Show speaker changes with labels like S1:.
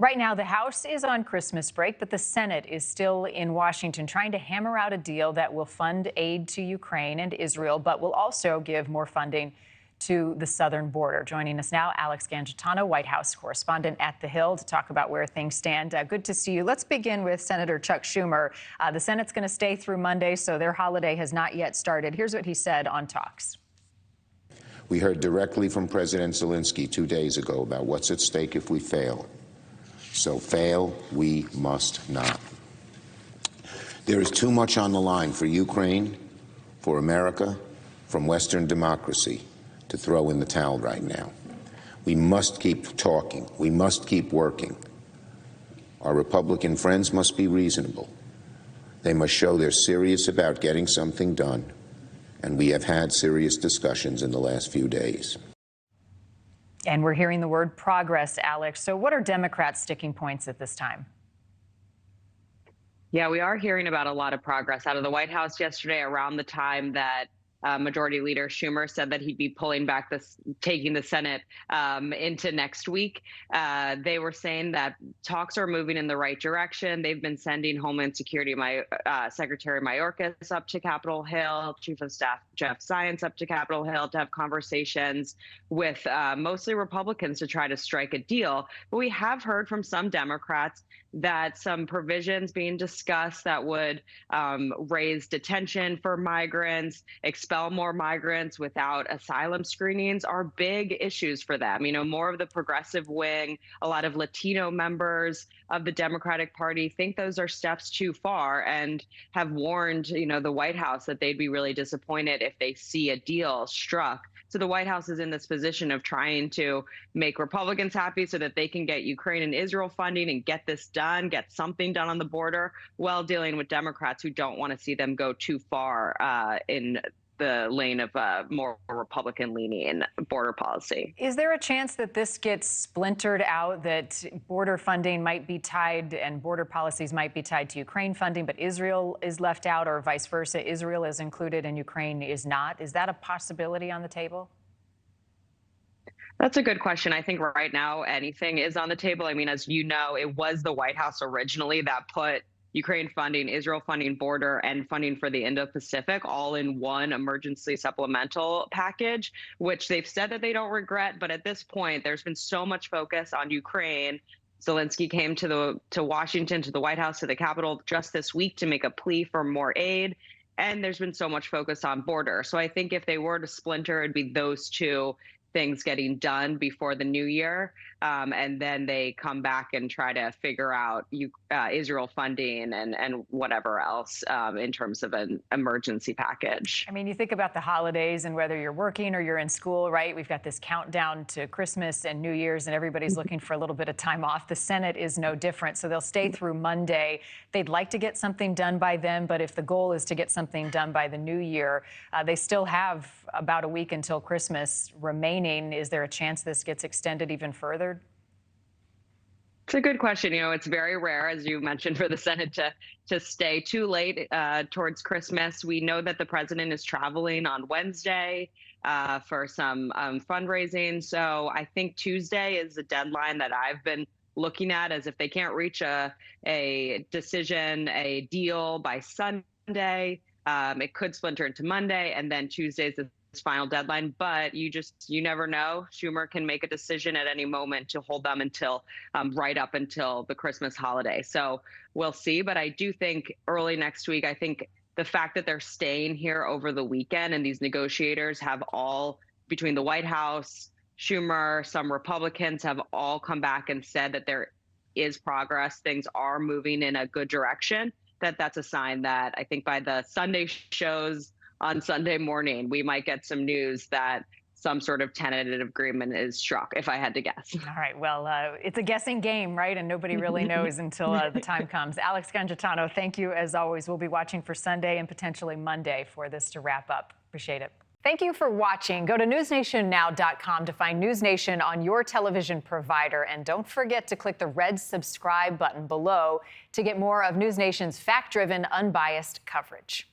S1: Right now, the House is on Christmas break, but the Senate is still in Washington trying to hammer out a deal that will fund aid to Ukraine and Israel, but will also give more funding to the southern border. Joining us now, Alex Gangitano, White House correspondent at The Hill, to talk about where things stand. Good to see you. Let's begin with Senator Chuck Schumer. The Senate's going to stay through Monday, so their holiday has not yet started. Here's what he said on talks.
S2: We heard directly from President Zelensky 2 days ago about what's at stake if we fail. So fail we must not. There is too much on the line for Ukraine, for America, from Western democracy to throw in the towel right now. We must keep talking. We must keep working. Our Republican friends must be reasonable. They must show they're serious about getting something done. And we have had serious discussions in the last few days.
S1: And we're hearing the word progress, Alex. So what are Democrats' sticking points at this time?
S3: Yeah, we are hearing about a lot of progress out of the White House yesterday around the time that Majority Leader Schumer said that he'd be pulling back taking the Senate into next week. They were saying that talks are moving in the right direction. They've been sending Homeland Security Secretary Mayorkas up to Capitol Hill, Chief of Staff Jeff Zients up to Capitol Hill to have conversations with mostly Republicans to try to strike a deal. But we have heard from some Democrats that some provisions being discussed that would raise detention for migrants, expel more migrants without asylum screenings are big issues for them. You know, more of the progressive wing, a lot of Latino members of the Democratic Party think those are steps too far and have warned, you know, the White House that they'd be really disappointed if they see a deal struck. So the White House is in this position of trying to make Republicans happy so that they can get Ukraine and Israel funding and get this done, get something done on the border, while dealing with Democrats who don't want to see them go too far in the lane of more Republican-leaning border policy.
S1: Is there a chance that this gets splintered out, that border funding might be tied and border policies might be tied to Ukraine funding, but Israel is left out, or vice versa, Israel is included and Ukraine is not? Is that a possibility on the table?
S3: That's a good question. I think right now anything is on the table. I mean, as you know, it was the White House originally that put Ukraine funding, Israel funding, border, and funding for the Indo-Pacific all in one emergency supplemental package, which they've said that they don't regret. But at this point, there's been so much focus on Ukraine. Zelensky came to Washington, to the White House, to the Capitol just this week to make a plea for more aid. And there's been so much focus on border. So I think if they were to splinter, it'd be those two things getting done before the new year. And then they come back and try to figure out Israel funding and whatever else in terms of an emergency package.
S1: I mean, you think about the holidays and whether you're working or you're in school, right? We've got this countdown to Christmas and New Year's, and everybody's looking for a little bit of time off. The Senate is no different. So they'll stay through Monday. They'd like to get something done by then, but if the goal is to get something done by the new year, they still have about a week until Christmas remaining. Is there a chance this gets extended even further?
S3: It's a good question. You know, it's very rare, as you mentioned, for the Senate to stay too late towards Christmas. We know that the president is traveling on Wednesday for some fundraising. So I think Tuesday is the deadline that I've been looking at, as if they can't reach a decision, a deal by Sunday, it could splinter into Monday, and then Tuesday's the final deadline. But you never know. Schumer can make a decision at any moment to hold them until right up until the Christmas holiday. So we'll see. But I do think early next week, I think the fact that they're staying here over the weekend and these negotiators have all, between the White House, Schumer, some Republicans have all come back and said that there is progress. Things are moving in a good direction. That's a sign that I think by the Sunday shows on Sunday morning, we might get some news that some sort of tentative agreement is struck, if I had to guess.
S1: All right. Well, it's a guessing game, right? And nobody really knows until the time comes. Alex Gangitano, thank you as always. We'll be watching for Sunday and potentially Monday for this to wrap up. Appreciate it. Thank you for watching. Go to newsnationnow.com to find News Nation on your television provider. And don't forget to click the red subscribe button below to get more of News Nation's fact-driven, unbiased coverage.